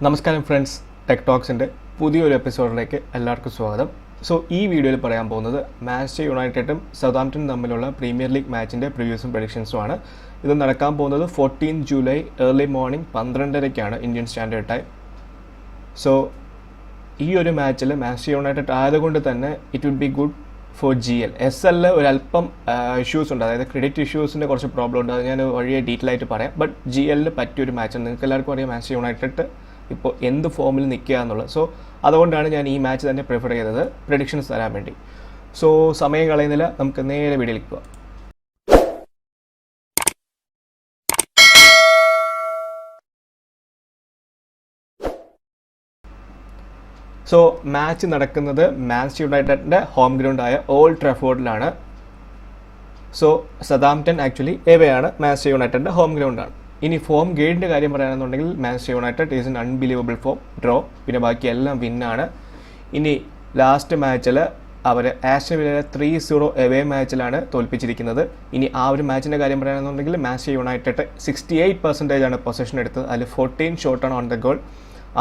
നമസ്കാരം friends, tech ടോക്സിൻ്റെ പുതിയൊരു എപ്പിസോഡിലേക്ക് എല്ലാവർക്കും സ്വാഗതം. സോ ഈ വീഡിയോയിൽ പറയാൻ പോകുന്നത് മാഞ്ചസ്റ്റർ യുണൈറ്റഡും സൗതാംപ്ടണും തമ്മിലുള്ള പ്രീമിയർ ലീഗ് മാച്ചിൻ്റെ പ്രിവ്യൂസും പ്രഡിക്ഷൻസുമാണ്. ഇത് നടക്കാൻ പോകുന്നത് 14 ജൂലൈ ഏർലി മോർണിംഗ് 12:30-ക്കാണ് ഇന്ത്യൻ സ്റ്റാൻഡേർഡ് ടൈം. സോ ഈ ഒരു മാച്ചിൽ മാഞ്ചസ്റ്റർ യുണൈറ്റഡ് ആയതുകൊണ്ട് തന്നെ it would be good for GL. SL ഒരല്പം ഇഷ്യൂസ് ഉണ്ട്, അതായത് ക്രെഡിറ്റ് ഇഷ്യൂസിൻ്റെ കുറച്ച് പ്രോബ്ലം ഉണ്ട്. അത് ഞാൻ വഴിയെ ഡീറ്റെയിൽ ആയിട്ട് പറയാം. ബട്ട് GL പറ്റിയൊരു മാച്ചാണ്. നിങ്ങൾക്ക് എല്ലാവർക്കും അറിയാം മാഞ്ചസ്റ്റർ യുണൈറ്റഡ് ഇപ്പോൾ എന്ത് ഫോമിൽ നിൽക്കുക എന്നുള്ളത്. സോ അതുകൊണ്ടാണ് ഞാൻ ഈ മാച്ച് തന്നെ പ്രിഫർ ചെയ്തത് പ്രഡിക്ഷൻസ് തരാൻ വേണ്ടി. സോ സമയം കളയുന്നില്ല, നമുക്ക് നേരെ വീഡിയോയിലേക്ക് പോകാം. സോ മാച്ച് നടക്കുന്നത് മാഞ്ചസ്റ്റർ യുണൈറ്റഡിൻ്റെ ഹോം ഗ്രൗണ്ടായ ഓൾഡ് ട്രാഫോർഡിലാണ്. സോ സതാംപ്ടൺ ആക്ച്വലി എവേയാണ്, മാഞ്ചസ്റ്റർ യുണൈറ്റഡിൻ്റെ ഹോം ഗ്രൗണ്ടാണ്. ഇനി ഫോം ഗെയിനിൻ്റെ കാര്യം പറയുകയാണെന്നുണ്ടെങ്കിൽ Manchester United is in unbelievable form, draw, പിന്നെ ബാക്കി എല്ലാം വിന്നാണ്. ഇനി ലാസ്റ്റ് മാച്ചിൽ അവർ ആസ്റ്റൺ വില്ലയെ 3-0 എവേ മാച്ചിലാണ് തോൽപ്പിച്ചിരിക്കുന്നത്. ഇനി ആ ഒരു മാച്ചിൻ്റെ കാര്യം പറയുകയാണെന്നുണ്ടെങ്കിൽ മാഞ്ചസ്റ്റർ യുണൈറ്റഡ് 68% ആണ് പൊസഷൻ എടുത്തത്. അതിൽ 14 ഷോട്ടാണ് on the goal,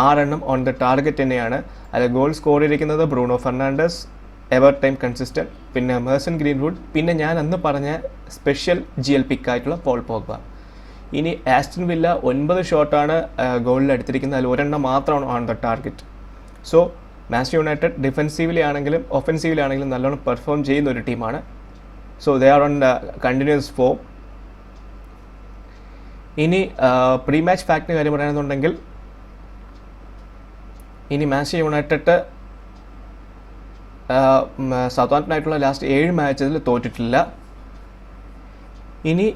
6 on the target തന്നെയാണ്. അതിൽ ഗോൾ സ്കോർ ചെയ്തിരിക്കുന്നത് Bruno Fernandes, ever time consistent, പിന്നെ മേഴ്സൺ ഗ്രീൻവുഡ്, പിന്നെ ഞാൻ അന്ന് പറഞ്ഞ സ്പെഷ്യൽ GL പിക്കായിട്ടുള്ള പോൾ പോഗ്ബ. ഇനി ആസ്റ്റൺ വില്ല 9 ഷോട്ടാണ് ഗോളിൽ എടുത്തിരിക്കുന്നത്, അതിൽ 1 മാത്രമാണ് on the target. So Manchester United defensively ആണെങ്കിലും ഒഫെൻസീവ്ലി ആണെങ്കിലും നല്ലോണം പെർഫോം ചെയ്യുന്ന ഒരു ടീമാണ്. So they are on the continuous form. ഇനി പ്രീ മാച്ച് ഫാക്ടിൻ്റെ കാര്യം പറയുകയാണെന്നുണ്ടെങ്കിൽ ഇനി മാഞ്ചസ്റ്റർ യുണൈറ്റഡ് സൗതാംപ്ടണായിട്ടുള്ള ലാസ്റ്റ് 7 മാച്ചസിൽ തോറ്റിട്ടില്ല. ഇനി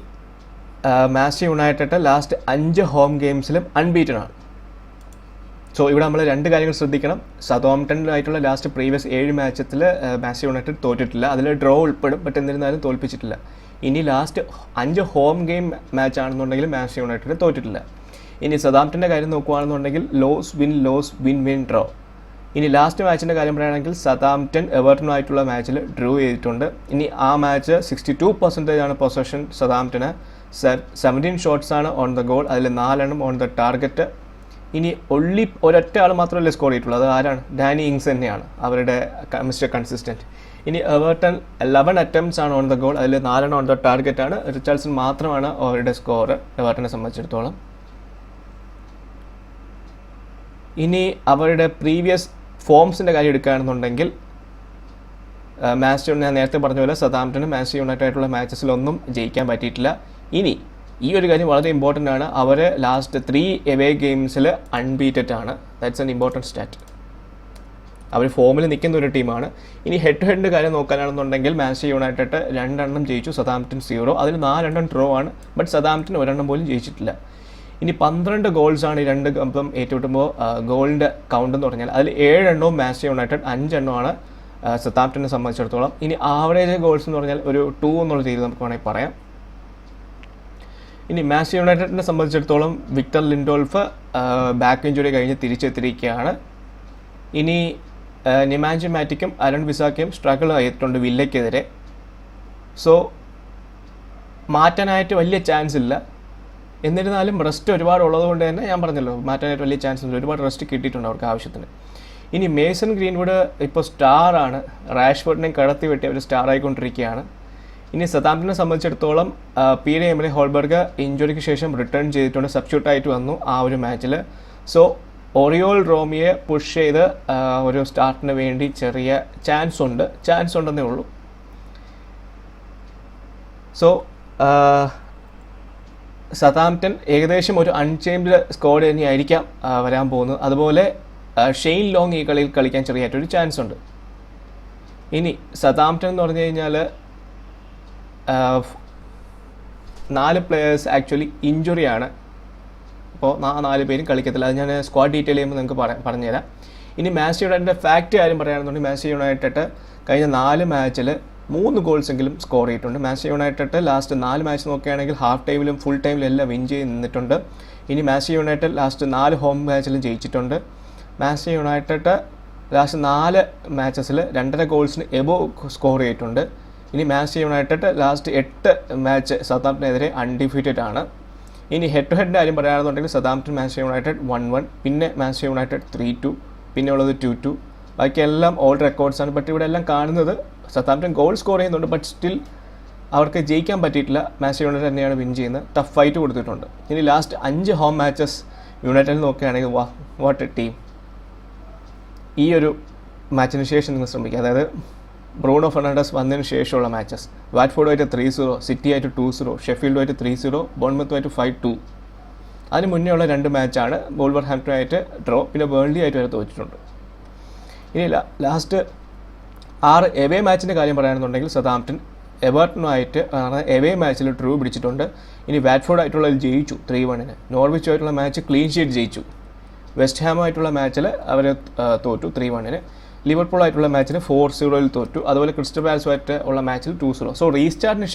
മാഞ്ചസ്റ്റർ യുണൈറ്റഡ് ലാസ്റ്റ് 5 ഹോം ഗെയിംസിലും അൺബീറ്റൺ ആണ്. സോ ഇവിടെ നമ്മൾ 2 കാര്യങ്ങൾ ശ്രദ്ധിക്കണം. സൗതാംപ്ടണിലായിട്ടുള്ള ലാസ്റ്റ് പ്രീവിയസ് 7 മാച്ചത്തിൽ മാഞ്ചസ്റ്റർ യുണൈറ്റഡ് തോറ്റിട്ടില്ല, അതിൽ ഡ്രോ ഉൾപ്പെടും, ബട്ട് എന്നിരുന്നാലും തോൽപ്പിച്ചിട്ടില്ല. ഇനി ലാസ്റ്റ് 5 ഹോം ഗെയിം മാച്ച് ആണെന്നുണ്ടെങ്കിൽ മാഞ്ചസ്റ്റർ യുണൈറ്റഡ് തോറ്റിട്ടില്ല. ഇനി സൗതാംപ്ടൻ്റെ കാര്യം നോക്കുകയാണെന്നുണ്ടെങ്കിൽ ലോസ് വിൻ വിൻ ഡ്രോ. ഇനി ലാസ്റ്റ് മാച്ചിൻ്റെ കാര്യം പറയുകയാണെങ്കിൽ സൗതാംപ്ടൺ എവർട്ടണുമായിട്ടുള്ള മാച്ചിൽ ഡ്രോ ചെയ്തിട്ടുണ്ട്. ഇനി ആ മാച്ച് 62% ആണ് പൊസഷൻ സൗതാംപ്ടന്. 17 ഷോട്ട്സാണ് ഓൺ ദ ഗോൾ, അതിൽ 4 ഓൺ ദ ടാർഗറ്റ്. ഇനി ഒരൊറ്റ ആൾ മാത്രമല്ലേ സ്കോർ ചെയ്തിട്ടുള്ളൂ, അത് ആരാണ്? ഡാനി ഇങ്സ് തന്നെയാണ്, അവരുടെ മിസ്റ്റർ കൺസിസ്റ്റൻറ്റ്. ഇനി എവർട്ടൺ 11 അറ്റംപ്റ്റ്സ് ആണ് ഓൺ ദ ഗോൾ, അതിൽ 4 ഓൺ ദ ടാർഗറ്റ് ആണ്. റിച്ചാർഡ്സൺ മാത്രമാണ് അവരുടെ സ്കോർ എവർട്ടനെ സംബന്ധിച്ചിടത്തോളം. ഇനി അവരുടെ പ്രീവിയസ് ഫോംസിൻ്റെ കാര്യം എടുക്കുകയാണെന്നുണ്ടെങ്കിൽ മാഞ്ചസ്റ്റർ, ഞാൻ നേരത്തെ പറഞ്ഞ പോലെ സൗതാംപ്ടണും മാഞ്ചസ്റ്റർ യുണൈറ്റഡ് ആയിട്ടുള്ള മാച്ചസിലൊന്നും ജയിക്കാൻ പറ്റിയിട്ടില്ല. ഇനി ഈ ഒരു കാര്യം വളരെ ഇമ്പോർട്ടൻ്റ് ആണ്, അവർ ലാസ്റ്റ് 3 എവേ ഗെയിംസിൽ അൺബീറ്റഡ് ആണ്. That's an important stat. അവർ ഫോമിൽ നിൽക്കുന്ന ഒരു ടീമാണ്. ഇനി ഹെഡ് ടു ഹെഡിൻ്റെ കാര്യം നോക്കാനാണെന്നുണ്ടെങ്കിൽ മാഞ്ചസ്റ്റർ യുണൈറ്റഡ് 2 ജയിച്ചു, സൗതാംപ്ടൺ 0, അതിൽ 4 ഡ്രോ ആണ്. ബട്ട് സൗതാംപ്ടൺ 1 പോലും ജയിച്ചിട്ടില്ല. ഇനി 12 ഗോൾസാണ് ഈ 2 കമ്പം ഏറ്റുമുട്ടുമ്പോൾ ഗോളിൻ്റെ കൗണ്ട് എന്ന് പറഞ്ഞാൽ അതിൽ 7 മാഞ്ചസ്റ്റർ യുണൈറ്റഡ്, 5 സൗതാംപ്ടനെ സംബന്ധിച്ചിടത്തോളം. ഇനി ആവറേജ് ഗോൾസ് എന്ന് പറഞ്ഞാൽ ഒരു 2 എന്നുള്ള രീതിയിൽ നമുക്ക് വേണമെങ്കിൽ പറയാം. ഇനി മാഞ്ചസ്റ്റർ യുണൈറ്റഡിനെ സംബന്ധിച്ചിടത്തോളം വിക്ടർ ലിൻഡോൾഫ് ബാക്ക് ഇഞ്ചുറി കഴിഞ്ഞ് തിരിച്ചെത്തിയിരിക്കുകയാണ്. ഇനി നിമാൻജി മാറ്റിക്കും അലൻ വിസാക്കയും സ്ട്രഗിൾ ആയിട്ടുണ്ട് വില്ലയ്ക്കെതിരെ. സോ മാറ്റാനായിട്ട് വലിയ ചാൻസ് ഇല്ല. എന്നിരുന്നാലും റെസ്റ്റ് ഒരുപാട് ഉള്ളതുകൊണ്ട് തന്നെ ഞാൻ പറഞ്ഞല്ലോ, മാറ്റാനായിട്ട് വലിയ ചാൻസ് ഇല്ല, ഒരുപാട് റെസ്റ്റ് കിട്ടിയിട്ടുണ്ട് അവർക്ക് ആവശ്യത്തിന്. ഇനി മേസൺ ഗ്രീൻവുഡ് ഇപ്പോൾ സ്റ്റാറാണ്, റാഷ്ഫോർഡിനെ കടത്തി വെട്ടി അവർ സ്റ്റാർ ആയിക്കൊണ്ടിരിക്കുകയാണ്. ഇനി സൗതാംപ്ടനെ സംബന്ധിച്ചിടത്തോളം എമിലി ഹോൾബർഗ് ഇഞ്ചുറിക്ക് ശേഷം റിട്ടേൺ ചെയ്തിട്ടുണ്ട്, സബ്സ്റ്റിറ്റ്യൂട്ടായിട്ട് വന്നു ആ ഒരു മാച്ചിൽ. സോ ഒറിയോൾ റോമിയെ പുഷ് ചെയ്ത് ഒരു സ്റ്റാർട്ടിന് വേണ്ടി ചെറിയ ചാൻസ് ഉണ്ടെന്നേ ഉള്ളൂ. സോ സൗതാംപ്ടൺ ഏകദേശം ഒരു അൺചേഞ്ച്ഡ് സ്ക്വാഡ് തന്നെയായിരിക്കാം വരാൻ പോകുന്നത്. അതുപോലെ ഷെയ്ൻ ലോങ് ഈ കളിയിൽ കളിക്കാൻ ചെറിയായിട്ടൊരു ചാൻസ് ഉണ്ട്. ഇനി സൗതാംപ്ടൺ എന്ന് പറഞ്ഞു കഴിഞ്ഞാൽ 4 പ്ലെയേഴ്സ് ആക്ച്വലി ഇഞ്ചുറിയാണ്. അപ്പോൾ 4 പേരും കളിക്കത്തില്ല. അത് ഞാൻ സ്ക്വാഡ് ഡീറ്റെയിൽ ചെയ്യുമ്പോൾ നിങ്ങൾക്ക് പറഞ്ഞുതരാം. ഇനി മാഞ്ചസ്റ്റർ യുണൈറ്റഡിൻ്റെ ഫാക്റ്റ് കാര്യം പറയുകയാണെന്നുണ്ടെങ്കിൽ മാഞ്ചസ്റ്റർ യുണൈറ്റഡ് കഴിഞ്ഞ 4 മാച്ചിൽ 3 ഗോൾസെങ്കിലും സ്കോർ ചെയ്തിട്ടുണ്ട്. മാഞ്ചസ്റ്റർ യുണൈറ്റഡ് ലാസ്റ്റ് 4 മാച്ച് നോക്കുകയാണെങ്കിൽ ഹാഫ് ടൈമിലും ഫുൾ ടൈമിലും എല്ലാം വിൻ ചെയ്ത് നിന്നിട്ടുണ്ട്. ഇനി മാഞ്ചസ്റ്റർ യുണൈറ്റഡ് ലാസ്റ്റ് 4 ഹോം മാച്ചിലും ജയിച്ചിട്ടുണ്ട്. മാഞ്ചസ്റ്റർ യുണൈറ്റഡ് ലാസ്റ്റ് 4 മാച്ചസിൽ 2.5 ഗോൾസിന് എബോ സ്കോർ ചെയ്തിട്ടുണ്ട്. ഇനി മാഞ്ചസ്റ്റർ യുണൈറ്റഡ് ലാസ്റ്റ് 8 മാച്ച് സൗതാംപ്ടനെതിരെ അൺഡിഫീറ്റഡ് ആണ്. ഇനി ഹെഡ് ടു ഹെഡിൻ്റെ കാര്യം പറയുകയാണെന്നുണ്ടെങ്കിൽ സതാംപ്ടൺ മാഞ്ചസ്റ്റർ യുണൈറ്റഡ് 1-1, പിന്നെ മാഞ്ചസ്റ്റർ യുണൈറ്റഡ് 3-2, പിന്നെ ഉള്ളത് 2-2. ബാക്കിയെല്ലാം ഓൾഡ് റെക്കോർഡ്സാണ്. ബട്ട് ഇവിടെ എല്ലാം കാണുന്നത് സതാംപ്ടൺ ഗോൾ സ്കോർ ചെയ്യുന്നുണ്ട്, ബട്ട് സ്റ്റിൽ അവർക്ക് ജയിക്കാൻ പറ്റിയിട്ടില്ല. മാഞ്ചസ്റ്റർ യുണൈറ്റഡ് തന്നെയാണ് വിൻ ചെയ്യുന്നത്. ടഫ് ഫൈറ്റ് കൊടുത്തിട്ടുണ്ട്. ഇനി ലാസ്റ്റ് 5 ഹോം മാച്ചസ് യുണൈറ്റഡിൽ നോക്കുകയാണെങ്കിൽ വാട്ട് എ ടീം. ഈ ഒരു മാച്ചിന് ശേഷം നിങ്ങൾ ശ്രമിക്കുക, അതായത് ബ്രൂണോ ഫെർണാണ്ടസ് വന്നതിന് ശേഷമുള്ള മാച്ചസ്. വാറ്റ്ഫോർഡുമായിട്ട് 3-0, സിറ്റി ആയിട്ട് 2-0, ഷെഫീൽഡുമായിട്ട് 3-0, ബോൺമത്തുമായിട്ട് 5-2. അതിന് മുന്നേ ഉള്ള 2 മാച്ചാണ് വോൾവർഹാംപ്ടണുമായിട്ട് ഡ്രോ, പിന്നെ ബേൺലി ആയിട്ട് വരെ തോറ്റിട്ടുണ്ട്. ഇനി ലാസ്റ്റ് 6 എവേ മാച്ചിൻ്റെ കാര്യം പറയുകയാണെന്നുണ്ടെങ്കിൽ സതാംപ്ടൺ എവർട്ടനുമായിട്ട് എവേ മാച്ചിൽ ഡ്രൂ പിടിച്ചിട്ടുണ്ട്. ഇനി വാറ്റ്ഫോർഡായിട്ടുള്ളതിൽ ജയിച്ചു 3-1. നോർവിച്ചുമായിട്ടുള്ള മാച്ച് ക്ലീൻ ഷീറ്റ് ജയിച്ചു. വെസ്റ്റ് ഹാമുമായിട്ടുള്ള മാച്ചിൽ അവർ തോറ്റു 3-1. ലിവർപൂളായിട്ടുള്ള മാച്ചിന് 4-0 തോറ്റു. അതുപോലെ ക്രിസ്റ്റൽ പാലസുമായിട്ട് ഉള്ള മാച്ചിൽ 2-0. സോ റീസ്റ്റാർട്ടിന്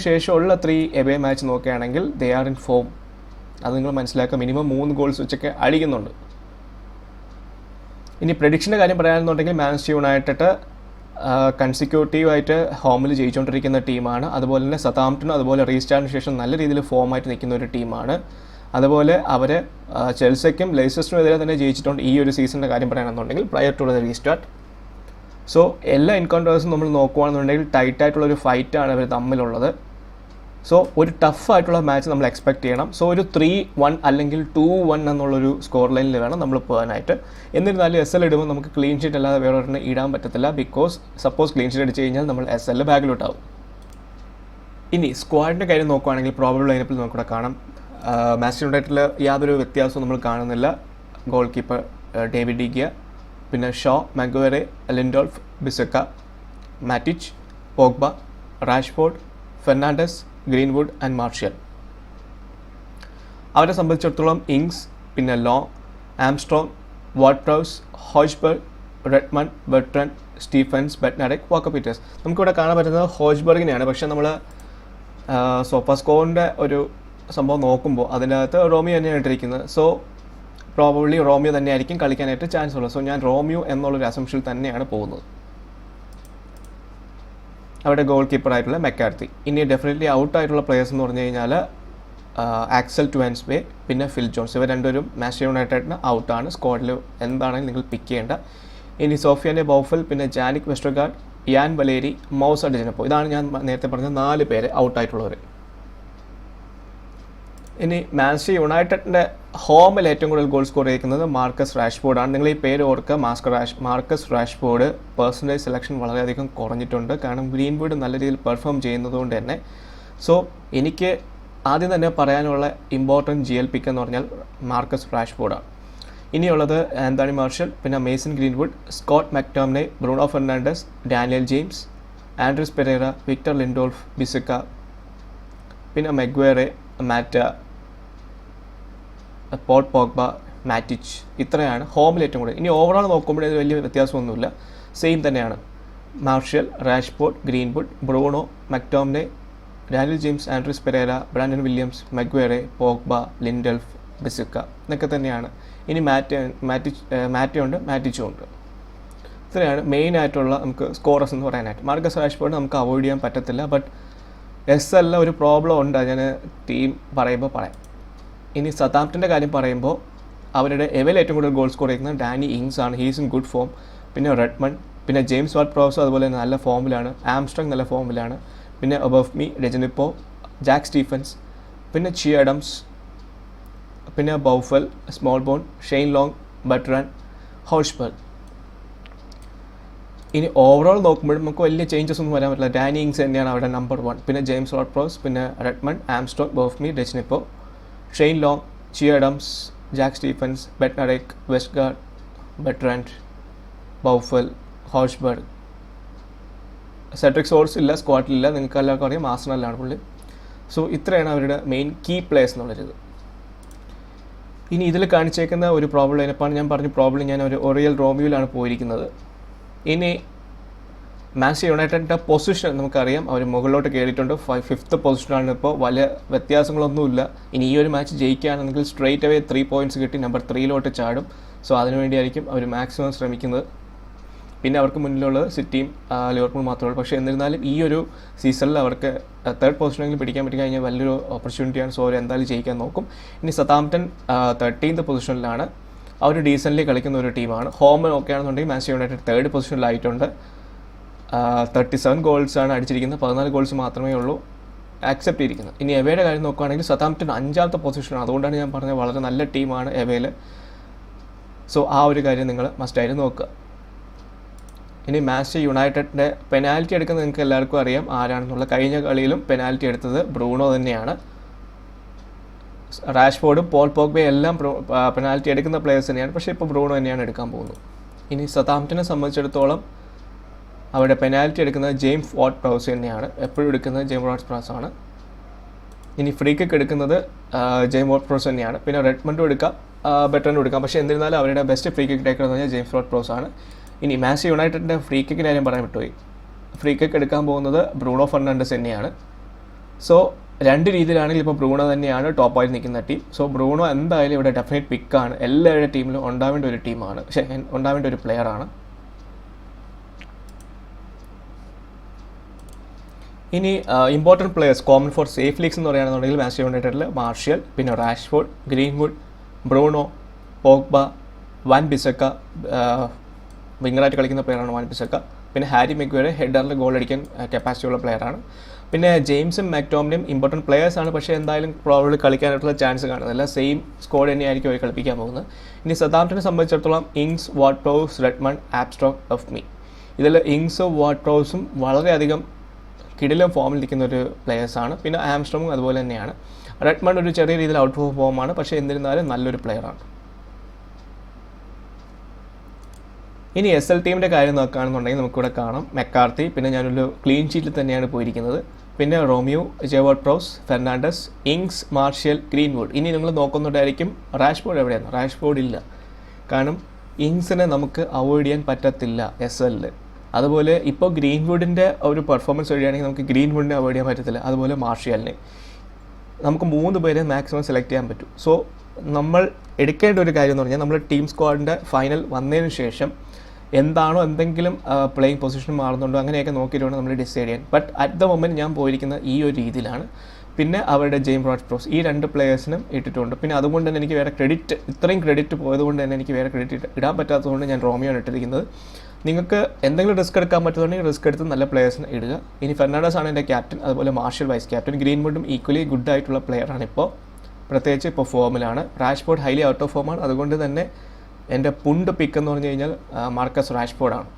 ശേഷമുള്ള 3 എവേ മാച്ച് നോക്കുകയാണെങ്കിൽ ദേ ആർ ഇൻ ഫോം. അത് നിങ്ങൾ മനസ്സിലാക്കുക. മിനിമം 3 ഗോൾസ് വെച്ചൊക്കെ അടിക്കുന്നുണ്ട്. ഇനി പ്രഡിക്ഷൻ്റെ കാര്യം പറയുകയാണെന്നുണ്ടെങ്കിൽ മാഞ്ചസ്റ്റർ യുണൈറ്റഡ് കൺസിക്യൂട്ടീവായിട്ട് ഹോമിൽ ജയിച്ചുകൊണ്ടിരിക്കുന്ന ടീമാണ്. അതുപോലെ തന്നെ സതാംപ്ടൺ അതുപോലെ റീസ്റ്റാർട്ടിന് ശേഷം നല്ല രീതിയിൽ ഫോമായിട്ട് നിൽക്കുന്ന ഒരു ടീമാണ്. അതുപോലെ അവർ ചെൽസിക്കും ലെയ്സസ്റ്ററിനും എതിരെ തന്നെ ജയിച്ചിട്ടുണ്ട് ഈ ഒരു സീസണിൻ്റെ കാര്യം പറയുകയാണെന്നുണ്ടെങ്കിൽ prior to the restart. So എല്ലാ എൻകൗണ്ടേഴ്സും നമ്മൾ നോക്കുകയാണെന്നുണ്ടെങ്കിൽ ടൈറ്റായിട്ടുള്ളൊരു ഫൈറ്റാണ് അവർ തമ്മിലുള്ളത്. സോ ഒരു ടഫായിട്ടുള്ള മാച്ച് നമ്മൾ എക്സ്പെക്ട് ചെയ്യണം. സോ ഒരു 3-1 അല്ലെങ്കിൽ 2-1 എന്നുള്ളൊരു സ്കോർ ലൈനിൽ വേണം നമ്മൾ പോകാനായിട്ട്. എന്നിരുന്നാലും SL ഇടുമ്പോൾ നമുക്ക് ക്ലീൻ ഷീറ്റ് അല്ലാതെ വേറെ ഒരെണ്ണം ഇടാൻ പറ്റത്തില്ല. ബിക്കോസ് സപ്പോസ് ക്ലീൻ ഷീറ്റ് അടിച്ച് കഴിഞ്ഞാൽ നമ്മൾ SL ബാഗിലോട്ടാവും. ഇനി സ്ക്വാഡിൻ്റെ കാര്യം നോക്കുകയാണെങ്കിൽ പ്രോബബിൾ ലൈനപ്പിൽ നമുക്കിവിടെ കാണാം. മാഞ്ചസ്റ്റർ യുണൈറ്റഡിൽ യാതൊരു വ്യത്യാസവും നമ്മൾ കാണുന്നില്ല. Goal keeper David de Gea, പിന്നെ ഷോ, മഗ്വയറെ, Lindelof, Bissaka, Matic, Pogba, Rashford, Fernandes, Greenwood and Martial. അവരെ സംബന്ധിച്ചിടത്തോളം ഇങ്സ്, പിന്നെ Lowe, Armstrong, Ward Prowse, Hojbjerg, Redmond, Bertrand, Stephens, Bednarek, Walker Peters. നമുക്കിവിടെ കാണാൻ പറ്റുന്നത് ഹോയ്സ്ബർഗിനെയാണ്. പക്ഷേ നമ്മൾ സോഫാസ്കോറിൻ്റെ ഒരു സംഭവം നോക്കുമ്പോൾ അതിനകത്ത് റോമിയോ തന്നെയാണ് ഇട്ടിരിക്കുന്നത്. സോ പ്രോബബ്ലി റോമിയോ തന്നെയായിരിക്കും കളിക്കാനായിട്ട് ചാൻസ് ഉള്ളത്. സോ ഞാൻ റോമിയോ എന്നുള്ളൊരു അസംഷനിൽ തന്നെയാണ് പോകുന്നത്. അവിടെ ഗോൾ കീപ്പറായിട്ടുള്ള മെക്കാർത്തി. ഇനി ഡെഫിനറ്റ്ലി ഔട്ടായിട്ടുള്ള പ്ലേയേഴ്സ് എന്ന് പറഞ്ഞു കഴിഞ്ഞാൽ ആക്സൽ ട്വൻസ്ബേ, പിന്നെ ഫിൽ ജോൺസ്. ഇവർ രണ്ടുപേരും മാഞ്ചസ്റ്റർ യുണൈറ്റഡിന് ഔട്ടാണ്. സ്ക്വാഡിൽ എന്താണെങ്കിലും നിങ്ങൾ പിക്ക് ചെയ്യേണ്ട. ഇനി സോഫിയാനെ ബൗഫൽ, പിന്നെ ജാനിക് വെസ്റ്റർഗാർഡ്, യാൻ വലേരി, മൗസ് അഡിജനപ്പോ. ഇതാണ് ഞാൻ നേരത്തെ പറഞ്ഞ 4 പേര് ഔട്ടായിട്ടുള്ളവർ. ഇനി മാഞ്ചസ്റ്റർ യുണൈറ്റഡിൻ്റെ ഹോമിൽ ഏറ്റവും കൂടുതൽ ഗോൾ സ്കോർ ചെയ്യിക്കുന്നത് മാർക്കസ് റാഷ്ഫോർഡാണ്. നിങ്ങൾ ഈ പേര് ഓർക്കുക, മാർക്കസ് റാഷ്ഫോർഡ്. പേഴ്സണലൈസ് സെലക്ഷൻ വളരെയധികം കുറഞ്ഞിട്ടുണ്ട്, കാരണം ഗ്രീൻവുഡ് നല്ല രീതിയിൽ പെർഫോം ചെയ്യുന്നതുകൊണ്ട് തന്നെ. സോ എനിക്ക് ആദ്യം തന്നെ പറയാനുള്ള ഇമ്പോർട്ടൻറ്റ് GL പിക്ക് എന്ന് പറഞ്ഞാൽ മാർക്കസ് റാഷ്ഫോർഡാണ്. ഇനിയുള്ളത് ആന്റണി മാർഷ്യൽ, പിന്നെ Mason Greenwood, Scott McTominay, Bruno Fernandes, Daniel James, Andreas Pereira, Victor Lindelof, Bissaka, പിന്നെ മെഗ്വേറെ, മാറ്റ, പോൾ പോഗ്ബ, മാറ്റിച്ച്. ഇത്രയാണ് ഹോമിൽ ഏറ്റവും കൂടുതൽ. ഇനി ഓവറോൾ നോക്കുമ്പോൾ ഇത് വലിയ വ്യത്യാസമൊന്നുമില്ല, സെയിം തന്നെയാണ്. Martial, Rashford, Greenwood, Bruno, McTominay, Daniel James, Andreas Pereira, Brandon Williams, Maguire, Pogba, Lindelof, Bissaka. ഇതൊക്കെ തന്നെയാണ്. ഇനി മാറ്റിച്ചും ഉണ്ട്. ഇത്രയാണ് മെയിനായിട്ടുള്ള നമുക്ക് സ്കോറസ് എന്ന് പറയാനായിട്ട്. മാർക്കസ് റാഷ്ഫോർഡ് നമുക്ക് അവോയ്ഡ് ചെയ്യാൻ പറ്റത്തില്ല. ബട്ട് SL ഒരു പ്രോബ്ലം ഉണ്ട്, ഞാൻ ടീം പറയുമ്പോൾ പറയാം. ഇനി സതാംപ്ടൻ്റെ കാര്യം പറയുമ്പോൾ അവരുടെ എവയിൽ ഏറ്റവും കൂടുതൽ ഗോൾ സ്കോർ ചെയ്യുന്നത് ഡാനി ഇങ്സ് ആണ്. He's in good form. പിന്നെ റെഡ്മൺ, പിന്നെ ജെയിംസ് വാർഡ് പ്രൗസ് അതുപോലെ തന്നെ നല്ല ഫോമിലാണ്. ആംസ്ട്രോങ് നല്ല ഫോമിലാണ്. പിന്നെ Obafemi, Djenepo, Jack Stephens, പിന്നെ ചി അഡംസ്, പിന്നെ Boufal, Smallbone, Shane Long, Bertrand, Hojbjerg. ഇനി ഓവറോൾ നോക്കുമ്പോൾ നമുക്ക് വലിയ ചേഞ്ചസ് ഒന്നും വരാൻ പറ്റില്ല. ഡാനി ഇങ്സ് തന്നെയാണ് അവിടെ നമ്പർ 1. പിന്നെ ജെയിംസ് വാർഡ് പ്രൗസ്, പിന്നെ Redmond, Armstrong, Obafemi, Djenepo, Shane Long, Che Adams, Jack Stephens, Bednarek, Vestergaard, Bertrand, Boufal, Hojbjerg. Cedric Soares ഇല്ല, സ്ക്വാഡിലില്ല. നിങ്ങൾക്ക് എല്ലാവർക്കും അറിയാം ആർസണലാണ് പുള്ളി. സോ ഇത്രയാണ് അവരുടെ മെയിൻ കീ പ്ലേയേഴ്സ് എന്നുള്ളത്. ഇനി ഇതിൽ കാണിച്ചേക്കുന്ന ഒരു പ്രോബ്ലം ലൈനപ്പാണ്. ഞാൻ പറഞ്ഞു പ്രോബ്ലം ഞാൻ ഒരു ഒറിയൽ റോമിയോയിലാണ് പോയിരിക്കുന്നത്. ഇനി മാഞ്ചസ്റ്റർ യുണൈറ്റഡിൻ്റെ പൊസിഷൻ നമുക്കറിയാം, അവർ മുകളിലോട്ട് കയറിയിട്ടുണ്ട്. 5th പൊസിഷനാണ് ഇപ്പോൾ. വലിയ വ്യത്യാസങ്ങളൊന്നുമില്ല. ഇനി ഈ ഒരു മാച്ച് ജയിക്കുകയാണെങ്കിൽ സ്ട്രെയിറ്റ് അവേ 3 പോയിൻറ്റ്സ് കിട്ടി നമ്പർ 3 ചാടും. സോ അതിനുവേണ്ടിയായിരിക്കും അവർ മാക്സിമം ശ്രമിക്കുന്നത്. പിന്നെ അവർക്ക് മുന്നിലുള്ളത് സിറ്റിയും ലിവർപൂൾ മാത്രമേ ഉള്ളൂ. പക്ഷേ എന്നിരുന്നാലും ഈ ഒരു സീസണിൽ അവർക്ക് തേർഡ് പൊസിഷനെങ്കിലും പിടിക്കാൻ പറ്റി കഴിഞ്ഞാൽ വലിയൊരു ഓപ്പർച്യൂണിറ്റിയാണ്. സോ അവർ എന്തായാലും ജയിക്കാൻ നോക്കും. ഇനി സതാംപ്ടൺ 13th പൊസിഷനിലാണ്. അവർ ഡീസൻ്റ്ലി കളിക്കുന്ന ഒരു ടീമാണ്. ഹോം നോക്കുകയാണെന്നുണ്ടെങ്കിൽ മാഞ്ചസ്റ്റർ യുണൈറ്റഡ് 3rd പൊസിഷനിലായിട്ടുണ്ട്. 37 ഗോൾസാണ് അടിച്ചിരിക്കുന്നത്. 14 ഗോൾസ് മാത്രമേ ഉള്ളൂ ആക്സെപ്റ്റ് ചെയ്തിരിക്കുന്നത്. ഇനി എവയുടെ കാര്യം നോക്കുകയാണെങ്കിൽ സതാംപ്ടൺ 5th പൊസിഷനാണ്. അതുകൊണ്ടാണ് ഞാൻ പറഞ്ഞത് വളരെ നല്ല ടീമാണ് എവയിൽ. സോ ആ ഒരു കാര്യം നിങ്ങൾ മസ്റ്റായിട്ട് നോക്കുക. ഇനി മാഞ്ചസ്റ്റർ യുണൈറ്റഡിൻ്റെ പെനാൽറ്റി എടുക്കുന്നത് നിങ്ങൾക്ക് എല്ലാവർക്കും അറിയാം ആരാണെന്നുള്ള. കഴിഞ്ഞ കളിയിലും പെനാൽറ്റി എടുത്തത് ബ്രൂണോ തന്നെയാണ്. റാഷ്ഫോർഡും പോൾ പോഗ്ബയും എല്ലാം പെനാൽറ്റി എടുക്കുന്ന പ്ലേയേഴ്സ് തന്നെയാണ്. പക്ഷേ ഇപ്പോൾ ബ്രൂണോ തന്നെയാണ് എടുക്കാൻ പോകുന്നത്. ഇനി സതാംപ്ടനെ സംബന്ധിച്ചിടത്തോളം അവരുടെ പെനാൽറ്റി എടുക്കുന്നത് ജെയിംസ് വാർഡ് പ്രൗസ് തന്നെയാണ്. എപ്പോഴും എടുക്കുന്നത് ജെയിംസ് വാർഡ് പ്രൗസ് ആണ്. ഇനി ഫ്രീ കിക്ക് എടുക്കുന്നത് ജെയിംസ് വാർഡ് പ്രൗസ് തന്നെയാണ്. പിന്നെ റെഡ്മണ്ടും എടുക്കാം, ബെറ്ററിനും എടുക്കാം. പക്ഷേ എന്നിരുന്നാലും അവരുടെ ബെസ്റ്റ് ഫ്രീ കിക്ക് ടേക്കർ എന്ന് പറഞ്ഞാൽ ജെയിംസ് വാർഡ് പ്രൗസ് ആണ്. ഇനി മാഞ്ചസ്റ്റർ യുണൈറ്റഡിൻ്റെ ഫ്രീ കിക്കിൻ്റെ കാര്യം പറയാൻ വിട്ടുപോയി. ഫ്രീ കിക്ക് എടുക്കാൻ പോകുന്നത് ബ്രൂണോ ഫെർണാണ്ടസ് തന്നെയാണ്. സോ രണ്ട് രീതിയിലാണെങ്കിൽ ഇപ്പോൾ ബ്രൂണോ തന്നെയാണ് ടോപ്പായിട്ട് നിൽക്കുന്ന ടീം. സോ ബ്രൂണോ എന്തായാലും ഇവിടെ ഡെഫിനറ്റ് പിക്കാണ്. എല്ലാവരുടെ ടീമിലും ഉണ്ടാവേണ്ട ഒരു ടീമാണ്, പക്ഷേ ഉണ്ടാവേണ്ട ഒരു പ്ലെയറാണ്. ഇനി important players common for safe leagues എന്ന് പറയുകയാണെന്നുണ്ടെങ്കിൽ മാഞ്ചസ്റ്റർ യുണൈറ്റഡിൽ മാർഷ്യൽ, പിന്നെ Rashford, Greenwood, Bruno, Pogba, Wan Bissaka, വിങ്ങറായിട്ട് കളിക്കുന്ന പ്ലെയറാണ് വാൻ ബിസക്ക. പിന്നെ ഹാരി മെഗ്വയർ ഹെഡറിൽ ഗോൾ അടിക്കാൻ കപ്പാസിറ്റി ഉള്ള പ്ലെയറാണ്. പിന്നെ ജെയിംസും മാക്ടോമിനും ഇമ്പോർട്ടൻറ്റ് പ്ലെയേഴ്സാണ്. പക്ഷേ എന്തായാലും പ്രോബ്ലി കളിക്കാനായിട്ടുള്ള ചാൻസ് കാണുന്നില്ല. സെയിം സ്ക്വാഡ് തന്നെയായിരിക്കും അവർ കളിപ്പിക്കാൻ പോകുന്നത്. ഇനി സതാംപ്ടനെ സംബന്ധിച്ചിടത്തോളം Ings, Ward Prowse, Redmond, Armstrong, Obafemi. ഇതിൽ ഇങ്സും വാർഡ് പ്രൗസും വളരെയധികം കിടിലം ഫോമിൽ ഇരിക്കുന്ന ഒരു പ്ലെയേഴ്സാണ്. പിന്നെ ആംസ്ട്രോങ്ങും അതുപോലെ തന്നെയാണ്. റെഡ്മണ്ട് ഒരു ചെറിയ രീതിയിൽ ഔട്ട് ഓഫ് ഫോമാണ്, പക്ഷേ എന്നിരുന്നാലും നല്ലൊരു പ്ലെയറാണ്. ഇനി SL ടീമിൻ്റെ കാര്യം നോക്കുകയാണെന്നുണ്ടെങ്കിൽ നമുക്കിവിടെ കാണാം മെക്കാർത്തി. പിന്നെ ഞാനൊരു ക്ലീൻ ഷീറ്റിൽ തന്നെയാണ് പോയിരിക്കുന്നത്. പിന്നെ റോമിയോ, ജെവാർഡ് പ്രൗസ്, ഫെർണാണ്ടസ്, ഇങ്സ്, മാർഷ്യൽ, ഗ്രീൻവുഡ്. ഇനി നിങ്ങൾ നോക്കുന്നുണ്ടായിരിക്കും റാഷ്ഫോർഡ് എവിടെയാണ്. റാഷ്ഫോർഡ് ഇല്ല, കാരണം ഇങ്സിനെ നമുക്ക് അവോയ്ഡ് ചെയ്യാൻ പറ്റത്തില്ല SLൽ. അതുപോലെ ഇപ്പോൾ ഗ്രീൻവുഡിൻ്റെ ഒരു പെർഫോമൻസ് വഴിയാണെങ്കിൽ നമുക്ക് ഗ്രീൻവുഡിനെ അവോയ്ഡ് ചെയ്യാൻ പറ്റത്തില്ല. അതുപോലെ മാർഷ്യലിനെ നമുക്ക് 3 പേരെ മാക്സിമം സെലക്ട് ചെയ്യാൻ പറ്റും. സോ നമ്മൾ എടുക്കേണ്ട ഒരു കാര്യം എന്ന് പറഞ്ഞാൽ നമ്മൾ ടീം സ്ക്വാഡിൻ്റെ ഫൈനൽ വന്നതിന് ശേഷം എന്താണോ എന്തെങ്കിലും പ്ലേയിങ് പൊസിഷൻ മാറുന്നുണ്ടോ അങ്ങനെയൊക്കെ നോക്കിയിട്ട് വേണം നമ്മൾ ഡിസൈഡ് ചെയ്യാൻ. ബട്ട് അറ്റ് ദ മൊമെൻറ്റ് ഞാൻ പോയിരിക്കുന്ന ഈ ഒരു രീതിയിലാണ്. പിന്നെ അവരുടെ ജെയിംസ് വാർഡ് പ്രൗസ് ഈ 2 പ്ലെയേഴ്സിനും ഇട്ടിട്ടുണ്ട്. പിന്നെ അതുകൊണ്ട് തന്നെ എനിക്ക് വേറെ ഇത്രയും ക്രെഡിറ്റ് പോയതുകൊണ്ട് തന്നെ എനിക്ക് വേറെ ക്രെഡിറ്റ് ഇടാൻ പറ്റാത്തതുകൊണ്ട് ഞാൻ റോമിയോയാണ് ഇട്ടിരിക്കുന്നത്. നിങ്ങൾക്ക് എന്തെങ്കിലും റിസ്ക് എടുക്കാൻ പറ്റുന്നുണ്ടെങ്കിൽ റിസ്ക് എടുത്ത് നല്ല പ്ലെയേഴ്സിനെ ഇടുക. ഇനി ഫെർണാണ്ടസ് ആണ് എൻ്റെ ക്യാപ്റ്റൻ, അതുപോലെ മാർഷ്യൽ വൈസ് ക്യാപ്റ്റൻ. ഗ്രീൻവുഡും ഈക്വലി ഗുഡ് ആയിട്ടുള്ള പ്ലെയറാണ് ഇപ്പോൾ, പ്രത്യേകിച്ച് ഇപ്പോൾ ഫോമിലാണ്. റാഷ്ഫോർഡ് ഹൈലി ഔട്ട് ഓഫ് ഫോമാണ്. അതുകൊണ്ട് തന്നെ എൻ്റെ പുണ്ട് പിക്ക് എന്ന് പറഞ്ഞു കഴിഞ്ഞാൽ മാർക്കസ് റാഷ്ഫോർഡാണ്.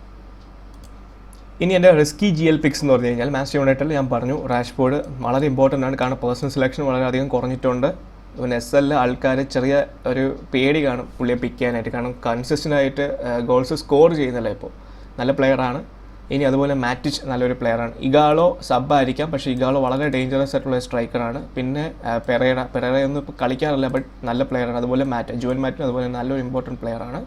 ഇനി എൻ്റെ റിസ്കി GL പിക്സ് എന്ന് പറഞ്ഞു കഴിഞ്ഞാൽ മാഞ്ചസ്റ്റർ യുണൈറ്റഡിൽ ഞാൻ പറഞ്ഞു റാഷ്ഫോർഡ് വളരെ ഇമ്പോർട്ടൻ്റ് ആണ്. കാരണം പേഴ്സണൽ സെലക്ഷൻ വളരെയധികം കുറഞ്ഞിട്ടുണ്ട്. പിന്നെ SL ആൾക്കാർ ചെറിയ ഒരു പേടി കാണും പുള്ളിയെ പിക്ക് ചെയ്യാനായിട്ട്. കാരണം കൺസിസ്റ്റൻ്റ് ആയിട്ട് ഗോൾസ് സ്കോർ ചെയ്യുന്നില്ല. ഇപ്പോൾ നല്ല പ്ലെയറാണ്. ഇനി അതുപോലെ മാറ്റിച്ച് നല്ലൊരു പ്ലെയറാണ്. ഇഗാളോ സബ്ബായിരിക്കാം, പക്ഷേ ഇഗാളോ വളരെ ഡേഞ്ചറസ് ആയിട്ടുള്ള സ്ട്രൈക്കറാണ്. പിന്നെ പെരേറയൊന്നും ഇപ്പോൾ കളിക്കാറില്ല, ബട്ട് നല്ല പ്ലെയറാണ്. അതുപോലെ ജുവൽ മാറ്റും അതുപോലെ നല്ലൊരു ഇമ്പോർട്ടൻറ്റ് പ്ലെയറാണ്.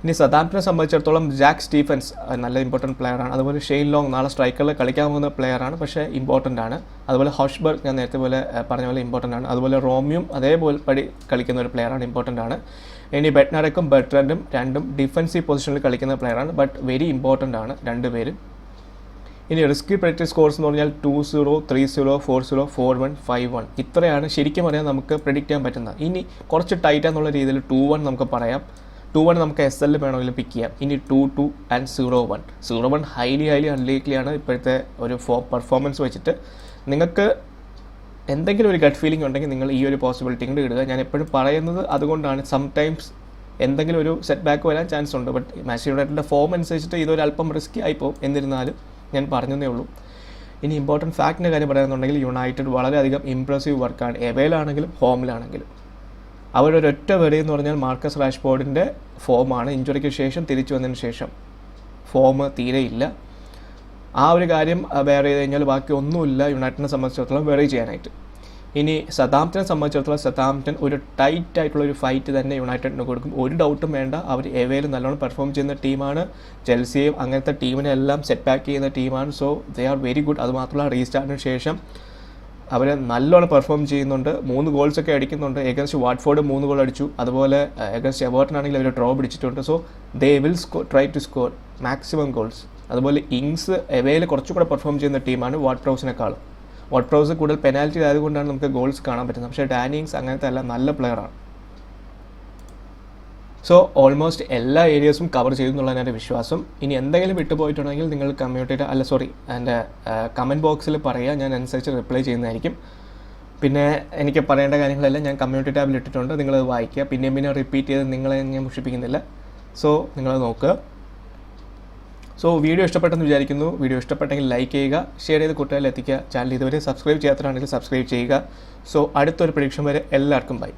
ഇനി സതാംപ്ടനെ സംബന്ധിച്ചിടത്തോളം ജാക്ക് സ്റ്റീഫൻസ് നല്ല ഇമ്പോർട്ടൻറ്റ് പ്ലെയറാണ്. അതുപോലെ ഷെയ്ൻ ലോങ് നാളെ സ്ട്രൈക്കറിൽ കളിക്കാൻ പോകുന്ന പ്ലെയറാണ്, പക്ഷേ ഇമ്പോർട്ടൻ്റ് ആണ്. അതുപോലെ ഹോഷ്ബർഗ് ഞാൻ നേരത്തെ പോലെ പറഞ്ഞ പോലെ ഇമ്പോർട്ടൻ്റ് ആണ്. അതുപോലെ റോമിയും അതേപോലെ പടി കളിക്കുന്ന ഒരു പ്ലെയറാണ്, ഇമ്പോർട്ടൻ്റ് ആണ്. ഇനി ബെറ്റ്നാരക്കും ബെർട്രൻഡും രണ്ടും ഡിഫൻസീവ് പൊസിഷനിൽ കളിക്കുന്ന പ്ലെയറാണ്, ബട്ട് വെരി ഇമ്പോർട്ടൻ്റ് ആണ് 2 പേരും. ഇനി റിസ്കി പ്രെഡിക്റ്റഡ് സ്കോർസ് എന്ന് പറഞ്ഞാൽ 2-0, 3-0, 4-0, 4-1, 5-1 ഇത്രയാണ് ശരിക്കും പറയാൻ നമുക്ക് പ്രെഡിക്റ്റ് ചെയ്യാൻ പറ്റുന്നത്. ഇനി കുറച്ച് ടൈറ്റാന്നുള്ള രീതിയിൽ 2-1 നമുക്ക് പറയാം. 2-1 നമുക്ക് SL വേണമെങ്കിലും പിക്ക് ചെയ്യാം. ഇനി 2-2 ആൻഡ് 0-1. 0-1 ഹൈലി അൺലൈക്ലിയാണ് ഇപ്പോഴത്തെ ഒരു പെർഫോമൻസ് വെച്ചിട്ട്. നിങ്ങൾക്ക് എന്തെങ്കിലും ഒരു ഗട്ട് ഫീലിംഗ് ഉണ്ടെങ്കിൽ നിങ്ങൾ ഈ ഒരു പോസിബിലിറ്റി കൊണ്ട് ഇടുക. ഞാൻ എപ്പോഴും പറയുന്നത് അതുകൊണ്ടാണ്. സംടൈംസ് എന്തെങ്കിലും ഒരു സെറ്റ് ബാക്ക് വരാൻ ചാൻസ് ഉണ്ട്, ബട്ട് മാഞ്ചസ്റ്റർ യുണൈറ്റഡിൻ്റെ ഫോം അനുസരിച്ചിട്ട് ഇതൊരു അല്പം റിസ്കി ആയിപ്പോവും. എന്നിരുന്നാലും ഞാൻ പറഞ്ഞതേ ഉള്ളൂ. ഇനി ഇമ്പോർട്ടൻറ്റ് ഫാക്റ്റിൻ്റെ കാര്യം പറയുകയാണെന്നുണ്ടെങ്കിൽ യുണൈറ്റഡ് വളരെയധികം ഇംപ്രസീവ് വർക്കാണ് എവേലാണെങ്കിലും ഹോമിലാണെങ്കിലും. അവരൊരൊറ്റ വെറി എന്ന് പറഞ്ഞാൽ മാർക്കസ് റാഷ്ഫോർഡിൻ്റെ ഫോമാണ്. ഇഞ്ചുറിക്ക് ശേഷം തിരിച്ചു വന്നതിന് ശേഷം ഫോം തീരെയില്ല. ആ ഒരു കാര്യം വെയർ ചെയ്ത് കഴിഞ്ഞാൽ ബാക്കി ഒന്നുമില്ല യുണൈറ്റഡിനെ സംബന്ധിച്ചിടത്തോളം വെറി ചെയ്യാനായിട്ട്. ഇനി സതാംപ്ടനെ സംബന്ധിച്ചിടത്തോളം സതാംപ്ടൺ ഒരു ടൈറ്റ് ആയിട്ടുള്ള ഒരു ഫൈറ്റ് തന്നെ യുണൈറ്റഡിന് കൊടുക്കും, ഒരു ഡൗട്ടും വേണ്ട. അവർ എവേയിൽ നല്ലോണം പെർഫോം ചെയ്യുന്ന ടീമാണ്. ചെൽസിയും അങ്ങനത്തെ ടീമിനെ എല്ലാം സെറ്റ് ബാക്ക് ചെയ്യുന്ന ടീമാണ്. So they are very good. അതുമാത്രമല്ല റീസ്റ്റാർട്ടിന് ശേഷം അവർ നല്ലോണം പെർഫോം ചെയ്യുന്നുണ്ട്, 3 ഗോൾസൊക്കെ അടിക്കുന്നുണ്ട്. എഗൻസ്റ്റ് വാട്ട്ഫോർഡ് 3 ഗോൾ അടിച്ചു, അതുപോലെ എഗൻസ്റ്റ് എവർട്ടൺ ആണെങ്കിൽ അവർ ഡ്രോ പിടിച്ചിട്ടുണ്ട്. So they will try to score maximum goals. അതുപോലെ ഇങ്സ് എവയിൽ കുറച്ചുകൂടെ പെർഫോം ചെയ്യുന്ന ടീമാണ് വാർഡ് പ്രൗസിനേക്കാളും. വാർഡ് പ്രൗസ് കൂടുതൽ പെനാൽറ്റി ആയതുകൊണ്ടാണ് നമുക്ക് ഗോൾസ് കാണാൻ പറ്റുന്നത്. പക്ഷേ ഡാനി ഇങ്സ് അങ്ങനത്തെ അല്ല, നല്ല പ്ലെയറാണ്. സോ ഓൾമോസ്റ്റ് എല്ലാ ഏരിയസും കവർ ചെയ്തു എന്നുള്ളതാണ് എൻ്റെ വിശ്വാസം. ഇനി എന്തെങ്കിലും വിട്ടുപോയിട്ടുണ്ടെങ്കിൽ നിങ്ങൾ എൻ്റെ കമൻറ്റ് ബോക്സിൽ പറയുക, ഞാൻ അനുസരിച്ച് റിപ്ലൈ ചെയ്യുന്നതായിരിക്കും. പിന്നെ എനിക്ക് പറയേണ്ട കാര്യങ്ങളെല്ലാം ഞാൻ കമ്മ്യൂണിറ്റി ടാബിൽ ഇട്ടിട്ടുണ്ട്, നിങ്ങളത് വായിക്കുക. പിന്നെ റിപ്പീറ്റ് ചെയ്ത് നിങ്ങളെ ഞാൻ മുഷിപ്പിക്കുന്നില്ല. സോ നിങ്ങളത് നോക്കുക. സോ വീഡിയോ ഇഷ്ടപ്പെട്ടെന്ന് വിചാരിക്കുന്നു. വീഡിയോ ഇഷ്ടപ്പെട്ടെങ്കിൽ ലൈക്ക് ചെയ്യുക, ഷെയർ ചെയ്ത് കൂട്ടുകാരിൽ എത്തിക്കുക. ചാനൽ ഇതുവരെ സബ്സ്ക്രൈബ് ചെയ്യാത്തതാണെങ്കിൽ സബ്സ്ക്രൈബ് ചെയ്യുക. സോ അടുത്തൊരു പ്രഡിക്ഷൻ വരെ എല്ലാവർക്കും ബൈ.